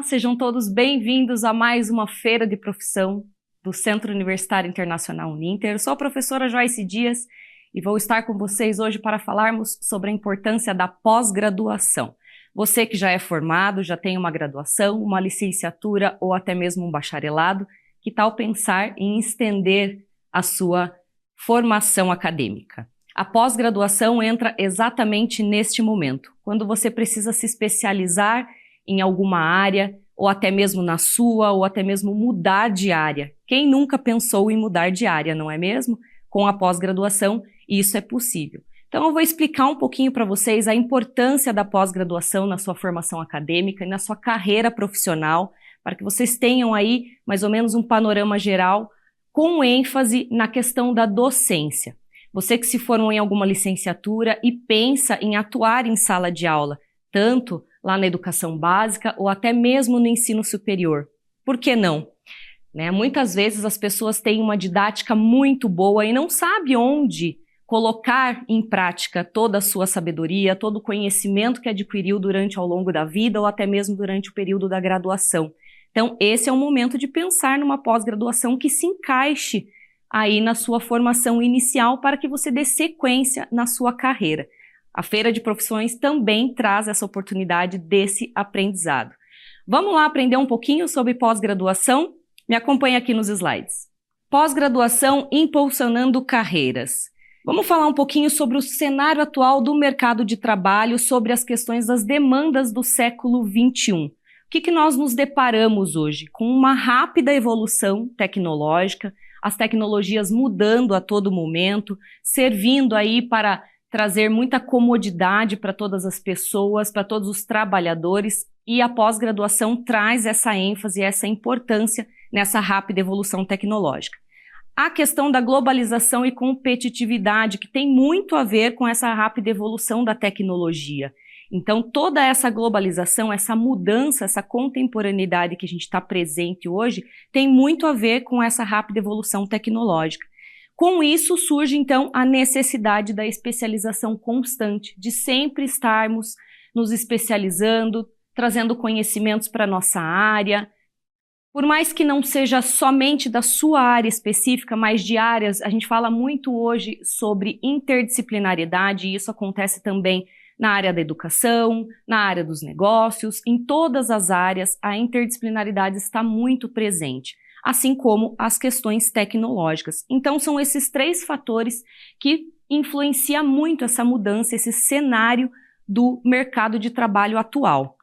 Olá, sejam todos bem-vindos a mais uma feira de profissão do Centro Universitário Internacional Uninter. Eu sou a professora Joyce Dias e vou estar com vocês hoje para falarmos sobre a importância da pós-graduação. Você que já é formado, já tem uma graduação, uma licenciatura ou até mesmo um bacharelado, que tal pensar em estender a sua formação acadêmica? A pós-graduação entra exatamente neste momento, quando você precisa se especializar em alguma área, ou até mesmo na sua, ou até mesmo mudar de área. Quem nunca pensou em mudar de área, não é mesmo? Com a pós-graduação, isso é possível. Então eu vou explicar um pouquinho para vocês a importância da pós-graduação na sua formação acadêmica e na sua carreira profissional, para que vocês tenham aí mais ou menos um panorama geral, com ênfase na questão da docência. Você que se formou em alguma licenciatura e pensa em atuar em sala de aula, tanto lá na educação básica ou até mesmo no ensino superior. Por que não? Muitas vezes as pessoas têm uma didática muito boa e não sabem onde colocar em prática toda a sua sabedoria, todo o conhecimento que adquiriu durante ao longo da vida ou até mesmo durante o período da graduação. Então, esse é o momento de pensar numa pós-graduação que se encaixe aí na sua formação inicial para que você dê sequência na sua carreira. A Feira de Profissões também traz essa oportunidade desse aprendizado. Vamos lá aprender um pouquinho sobre pós-graduação? Me acompanhe aqui nos slides. Pós-graduação impulsionando carreiras. Vamos falar um pouquinho sobre o cenário atual do mercado de trabalho, sobre as questões das demandas do século XXI. O que nós nos deparamos hoje? Com uma rápida evolução tecnológica, as tecnologias mudando a todo momento, servindo aí para trazer muita comodidade para todas as pessoas, para todos os trabalhadores, e a pós-graduação traz essa ênfase, essa importância nessa rápida evolução tecnológica. A questão da globalização e competitividade, que tem muito a ver com essa rápida evolução da tecnologia. Então, toda essa globalização, essa mudança, essa contemporaneidade que a gente está presente hoje, tem muito a ver com essa rápida evolução tecnológica. Com isso, surge, então, a necessidade da especialização constante, de sempre estarmos nos especializando, trazendo conhecimentos para a nossa área. Por mais que não seja somente da sua área específica, mas de áreas, a gente fala muito hoje sobre interdisciplinariedade, e isso acontece também na área da educação, na área dos negócios, em todas as áreas a interdisciplinaridade está muito presente, assim como as questões tecnológicas. Então são esses três fatores que influenciam muito essa mudança, esse cenário do mercado de trabalho atual.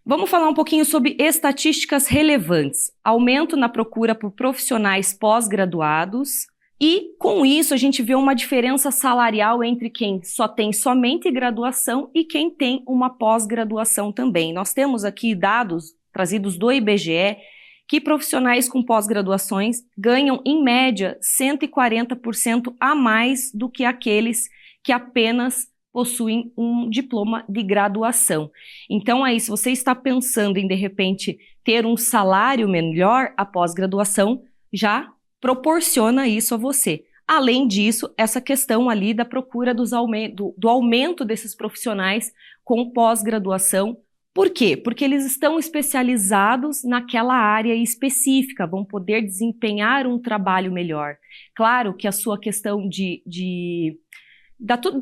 Vamos falar um pouquinho sobre estatísticas relevantes, aumento na procura por profissionais pós-graduados. E, com isso, a gente vê uma diferença salarial entre quem só tem somente graduação e quem tem uma pós-graduação também. Nós temos aqui dados trazidos do IBGE que profissionais com pós-graduações ganham, em média, 140% a mais do que aqueles que apenas possuem um diploma de graduação. Então, aí, se você está pensando em, de repente, ter um salário melhor, a pós-graduação já proporciona isso a você. Além disso, essa questão ali da procura do aumento desses profissionais com pós-graduação. Por quê? Porque eles estão especializados naquela área específica, vão poder desempenhar um trabalho melhor. Claro que a sua questão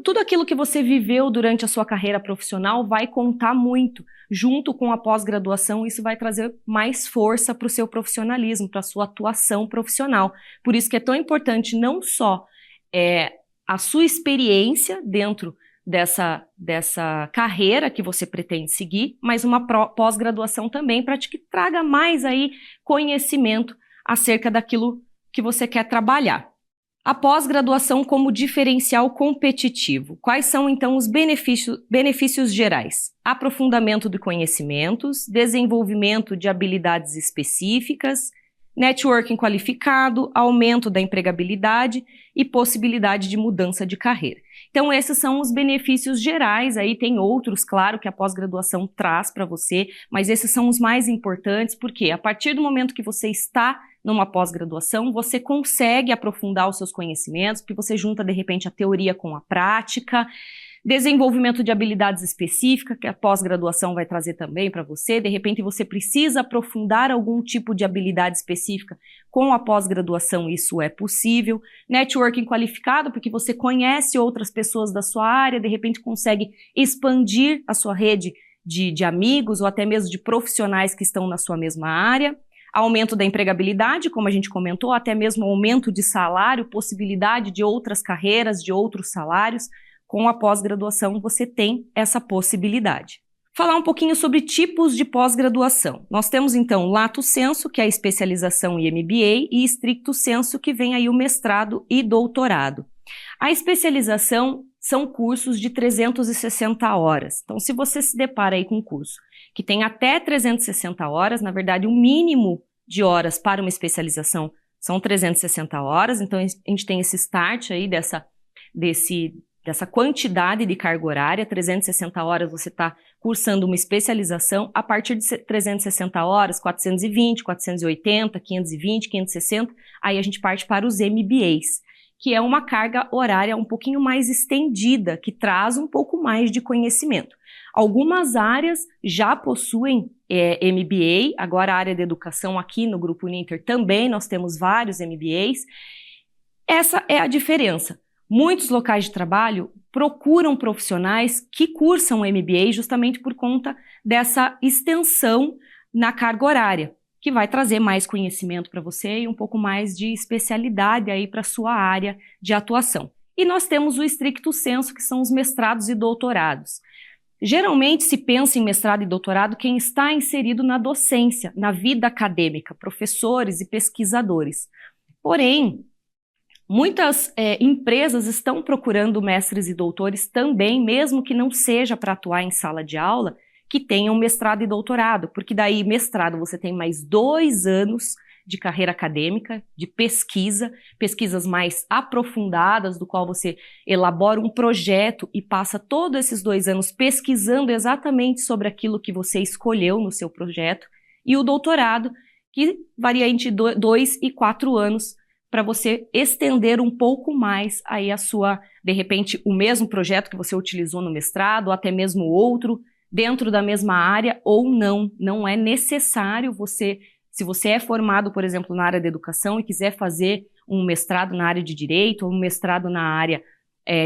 tudo aquilo que você viveu durante a sua carreira profissional vai contar muito. Junto com a pós-graduação, isso vai trazer mais força para o seu profissionalismo, para a sua atuação profissional. Por isso que é tão importante não só a sua experiência dentro dessa carreira que você pretende seguir, mas uma pós-graduação também para que traga mais aí conhecimento acerca daquilo que você quer trabalhar. A pós-graduação como diferencial competitivo. Quais são, então, os benefícios gerais? Aprofundamento de conhecimentos, desenvolvimento de habilidades específicas, networking qualificado, aumento da empregabilidade e possibilidade de mudança de carreira. Então, esses são os benefícios gerais, aí tem outros, claro, que a pós-graduação traz para você, mas esses são os mais importantes, porque a partir do momento que você está numa pós-graduação, você consegue aprofundar os seus conhecimentos, porque você junta, de repente, a teoria com a prática, Desenvolvimento de habilidades específicas, que a pós-graduação vai trazer também para você. De repente você precisa aprofundar algum tipo de habilidade específica. Com a pós-graduação isso é possível. Networking qualificado, porque você conhece outras pessoas da sua área, de repente consegue expandir a sua rede de amigos ou até mesmo de profissionais que estão na sua mesma área. Aumento da empregabilidade, como a gente comentou, até mesmo aumento de salário, possibilidade de outras carreiras, de outros salários. Com a pós-graduação você tem essa possibilidade. Falar um pouquinho sobre tipos de pós-graduação. Nós temos então lato sensu, que é a especialização e MBA, e stricto sensu, que vem aí o mestrado e doutorado. A especialização são cursos de 360 horas. Então, se você se depara aí com um curso que tem até 360 horas, na verdade, o mínimo de horas para uma especialização são 360 horas, então a gente tem esse start aí dessa quantidade de carga horária. 360 horas você está cursando uma especialização. A partir de 360 horas, 420, 480, 520, 560, aí a gente parte para os MBAs, que é uma carga horária um pouquinho mais estendida, que traz um pouco mais de conhecimento. Algumas áreas já possuem MBA, agora a área de educação aqui no Grupo Uninter também, nós temos vários MBAs. Essa é a diferença. Muitos locais de trabalho procuram profissionais que cursam MBA justamente por conta dessa extensão na carga horária, que vai trazer mais conhecimento para você e um pouco mais de especialidade aí para a sua área de atuação. E nós temos o stricto sensu, que são os mestrados e doutorados. Geralmente se pensa em mestrado e doutorado quem está inserido na docência, na vida acadêmica, professores e pesquisadores. Porém, muitas empresas estão procurando mestres e doutores também, mesmo que não seja para atuar em sala de aula, que tenham mestrado e doutorado, porque daí mestrado você tem mais 2 anos de carreira acadêmica, de pesquisas mais aprofundadas, do qual você elabora um projeto e passa todos esses 2 anos pesquisando exatamente sobre aquilo que você escolheu no seu projeto, e o doutorado, que varia entre 2 e 4 anos, para você estender um pouco mais aí a sua, de repente, o mesmo projeto que você utilizou no mestrado, ou até mesmo outro, dentro da mesma área, ou não. Não é necessário você, se você é formado, por exemplo, na área da educação e quiser fazer um mestrado na área de direito, ou um mestrado na área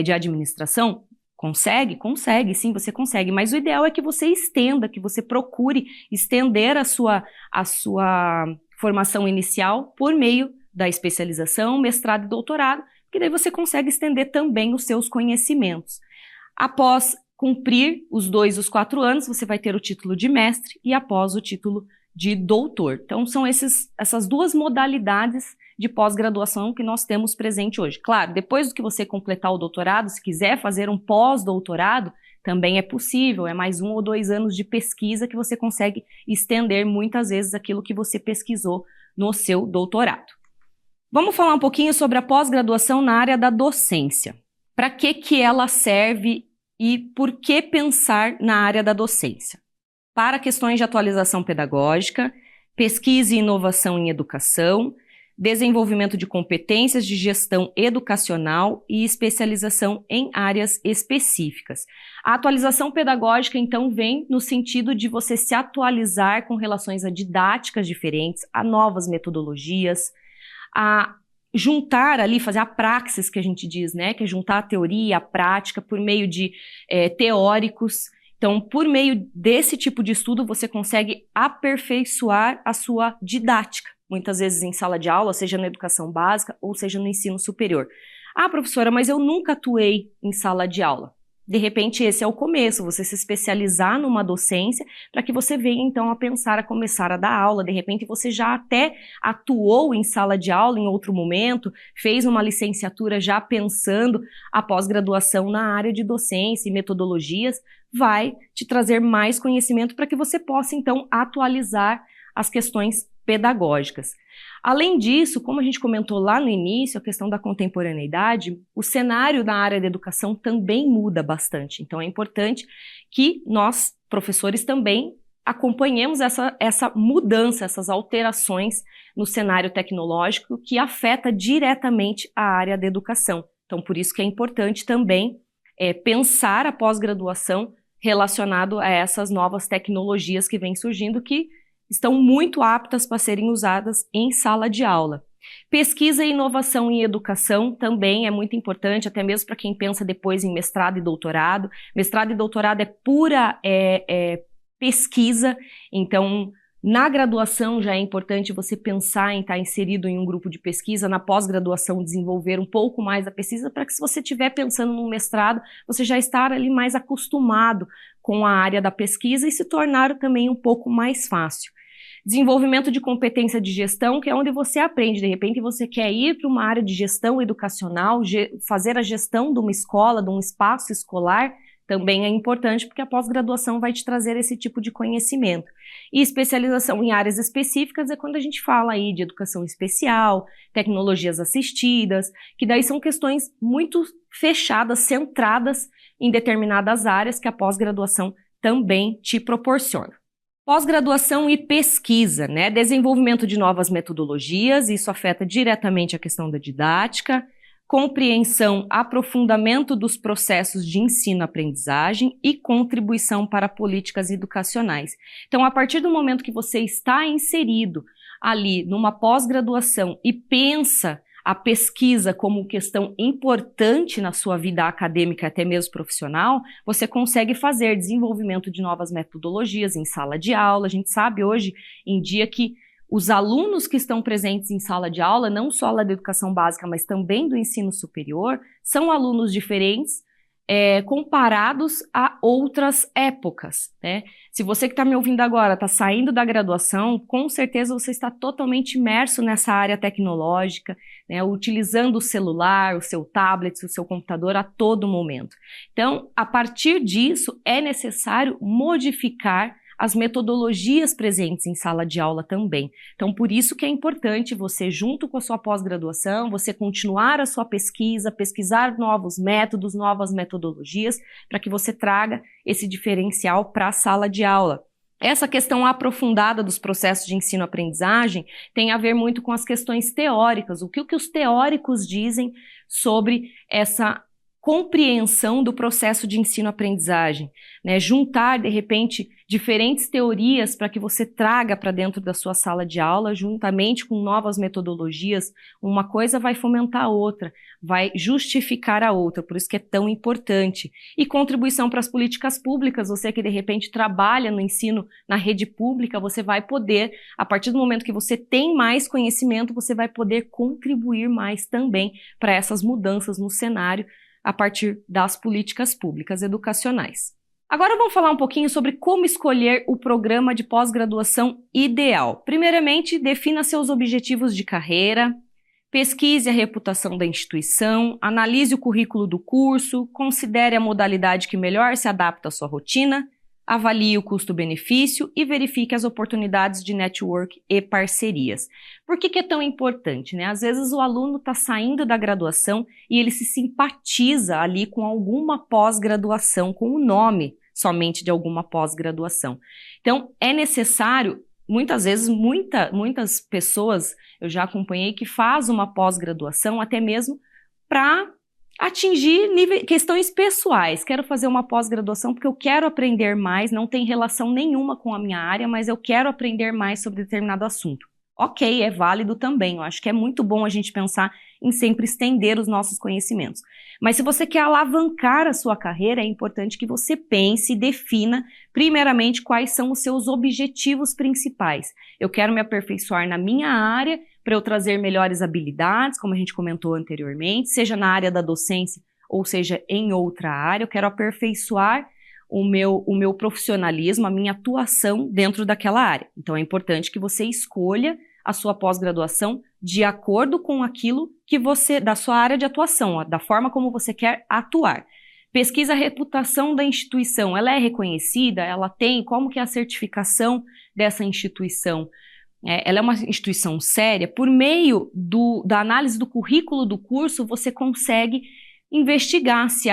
de administração, consegue? Consegue, sim, você consegue, mas o ideal é que você estenda, que você procure estender a sua formação inicial por meio da especialização, mestrado e doutorado, que daí você consegue estender também os seus conhecimentos. Após cumprir os 2 os 4 anos, você vai ter o título de mestre e após o título de doutor. Então são essas 2 modalidades de pós-graduação que nós temos presente hoje. Claro, depois do que você completar o doutorado, se quiser fazer um pós-doutorado, também é possível, é mais 1 ou 2 anos de pesquisa que você consegue estender muitas vezes aquilo que você pesquisou no seu doutorado. Vamos falar um pouquinho sobre a pós-graduação na área da docência. Para que ela serve e por que pensar na área da docência? Para questões de atualização pedagógica, pesquisa e inovação em educação, desenvolvimento de competências de gestão educacional e especialização em áreas específicas. A atualização pedagógica, então, vem no sentido de você se atualizar com relações a didáticas diferentes, a novas metodologias, a juntar ali, fazer a praxis que a gente diz, né, que é juntar a teoria e a prática por meio de teóricos. Então, por meio desse tipo de estudo, você consegue aperfeiçoar a sua didática, muitas vezes em sala de aula, seja na educação básica ou seja no ensino superior. Ah, professora, mas eu nunca atuei em sala de aula. De repente, esse é o começo, você se especializar numa docência para que você venha, então, a pensar, a começar a dar aula. De repente, você já até atuou em sala de aula em outro momento, fez uma licenciatura já pensando a pós-graduação na área de docência e metodologias, vai te trazer mais conhecimento para que você possa, então, atualizar as questões pedagógicas. Além disso, como a gente comentou lá no início, a questão da contemporaneidade, o cenário da área da educação também muda bastante. Então é importante que nós, professores, também acompanhemos essa mudança, essas alterações no cenário tecnológico que afeta diretamente a área da educação. Então por isso que é importante também pensar a pós-graduação relacionado a essas novas tecnologias que vêm surgindo, que estão muito aptas para serem usadas em sala de aula. Pesquisa e inovação em educação também é muito importante, até mesmo para quem pensa depois em mestrado e doutorado. Mestrado e doutorado é pura pesquisa, então na graduação já é importante você pensar em estar inserido em um grupo de pesquisa, na pós-graduação desenvolver um pouco mais a pesquisa, para que se você estiver pensando no mestrado, você já estar ali mais acostumado com a área da pesquisa e se tornar também um pouco mais fácil. Desenvolvimento de competência de gestão, que é onde você aprende, de repente você quer ir para uma área de gestão educacional, fazer a gestão de uma escola, de um espaço escolar, também é importante porque a pós-graduação vai te trazer esse tipo de conhecimento. E especialização em áreas específicas é quando a gente fala aí de educação especial, tecnologias assistidas, que daí são questões muito fechadas, centradas em determinadas áreas que a pós-graduação também te proporciona. Pós-graduação e pesquisa, né? Desenvolvimento de novas metodologias, isso afeta diretamente a questão da didática, compreensão, aprofundamento dos processos de ensino-aprendizagem e contribuição para políticas educacionais. Então, a partir do momento que você está inserido ali numa pós-graduação e pensa a pesquisa como questão importante na sua vida acadêmica, até mesmo profissional, você consegue fazer desenvolvimento de novas metodologias em sala de aula. A gente sabe hoje em dia que os alunos que estão presentes em sala de aula, não só lá da educação básica, mas também do ensino superior, são alunos diferentes comparados a outras épocas, né? Se você que está me ouvindo agora está saindo da graduação, com certeza você está totalmente imerso nessa área tecnológica, né? Utilizando o celular, o seu tablet, o seu computador a todo momento. Então, a partir disso, é necessário modificar as metodologias presentes em sala de aula também. Então, por isso que é importante você, junto com a sua pós-graduação, você continuar a sua pesquisa, pesquisar novos métodos, novas metodologias, para que você traga esse diferencial para a sala de aula. Essa questão aprofundada dos processos de ensino-aprendizagem tem a ver muito com as questões teóricas, o que os teóricos dizem sobre essa compreensão do processo de ensino-aprendizagem, né? Juntar, de repente, diferentes teorias para que você traga para dentro da sua sala de aula, juntamente com novas metodologias. Uma coisa vai fomentar a outra, vai justificar a outra, por isso que é tão importante. E contribuição para as políticas públicas, você que de repente trabalha no ensino na rede pública, você vai poder, a partir do momento que você tem mais conhecimento, você vai poder contribuir mais também para essas mudanças no cenário, a partir das políticas públicas educacionais. Agora vamos falar um pouquinho sobre como escolher o programa de pós-graduação ideal. Primeiramente, defina seus objetivos de carreira, pesquise a reputação da instituição, analise o currículo do curso, considere a modalidade que melhor se adapta à sua rotina, avalie o custo-benefício e verifique as oportunidades de network e parcerias. Por que é tão importante, né? Às vezes o aluno está saindo da graduação e ele se simpatiza ali com alguma pós-graduação, com o nome somente de alguma pós-graduação. Então, é necessário, muitas vezes, muitas pessoas, eu já acompanhei, que faz uma pós-graduação até mesmo para atingir questões pessoais. Quero fazer uma pós-graduação porque eu quero aprender mais, não tem relação nenhuma com a minha área, mas eu quero aprender mais sobre determinado assunto. Ok, é válido também. Eu acho que é muito bom a gente pensar em sempre estender os nossos conhecimentos. Mas se você quer alavancar a sua carreira, é importante que você pense e defina, primeiramente, quais são os seus objetivos principais. Eu quero me aperfeiçoar na minha área para eu trazer melhores habilidades, como a gente comentou anteriormente, seja na área da docência ou seja em outra área. Eu quero aperfeiçoar o meu profissionalismo, a minha atuação dentro daquela área. Então é importante que você escolha a sua pós-graduação de acordo com aquilo que você, da sua área de atuação, da forma como você quer atuar. Pesquisa a reputação da instituição, ela é reconhecida, ela tem, como que é a certificação dessa instituição? Ela é uma instituição séria. Por meio da análise do currículo do curso, você consegue investigar se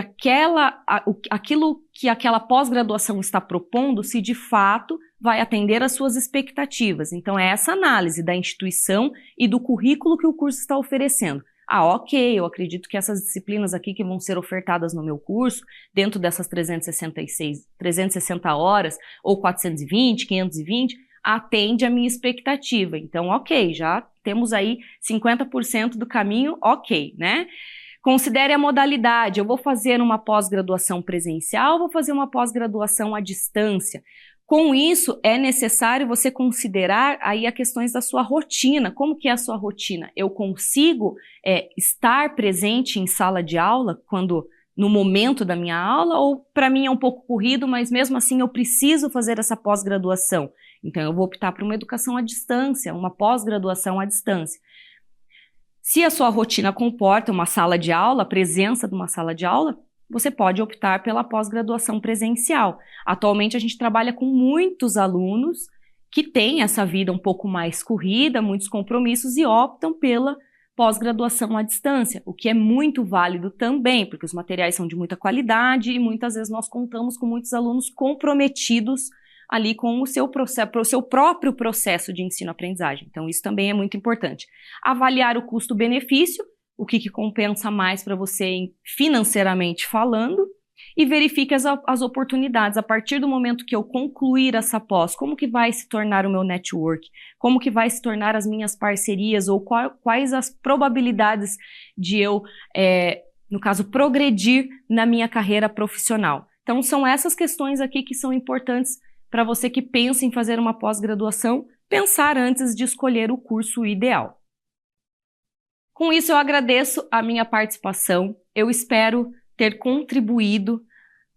aquilo que aquela pós-graduação está propondo, se de fato vai atender às suas expectativas. Então é essa análise da instituição e do currículo que o curso está oferecendo. Ok, eu acredito que essas disciplinas aqui que vão ser ofertadas no meu curso, dentro dessas 360 horas, ou 420, 520, atende a minha expectativa. Então, ok, já temos aí 50% do caminho, ok, né? Considere a modalidade, eu vou fazer uma pós-graduação presencial, vou fazer uma pós-graduação à distância. Com isso, é necessário você considerar aí as questões da sua rotina. Como que é a sua rotina? Eu consigo estar presente em sala de aula no momento da minha aula, ou para mim é um pouco corrido, mas mesmo assim eu preciso fazer essa pós-graduação? Então eu vou optar por uma educação à distância, uma pós-graduação à distância. Se a sua rotina comporta uma sala de aula, a presença de uma sala de aula, você pode optar pela pós-graduação presencial. Atualmente a gente trabalha com muitos alunos que têm essa vida um pouco mais corrida, muitos compromissos e optam pela pós-graduação à distância, o que é muito válido também, porque os materiais são de muita qualidade e muitas vezes nós contamos com muitos alunos comprometidos ali com o seu próprio processo de ensino-aprendizagem. Então isso também é muito importante. Avaliar o custo-benefício, o que compensa mais para você financeiramente falando, e verifique as oportunidades. A partir do momento que eu concluir essa pós, como que vai se tornar o meu network? Como que vai se tornar as minhas parcerias? Ou quais as probabilidades de eu, no caso, progredir na minha carreira profissional? Então são essas questões aqui que são importantes para você que pensa em fazer uma pós-graduação, pensar antes de escolher o curso ideal. Com isso, eu agradeço a minha participação. Eu espero ter contribuído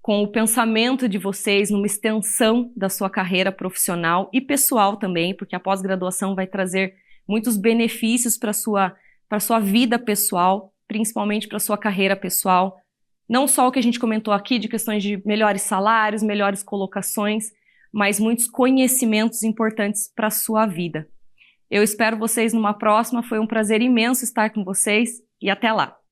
com o pensamento de vocês numa extensão da sua carreira profissional e pessoal também, porque a pós-graduação vai trazer muitos benefícios para a sua vida pessoal, principalmente para a sua carreira pessoal. Não só o que a gente comentou aqui de questões de melhores salários, melhores colocações, mas muitos conhecimentos importantes para a sua vida. Eu espero vocês numa próxima, foi um prazer imenso estar com vocês e até lá!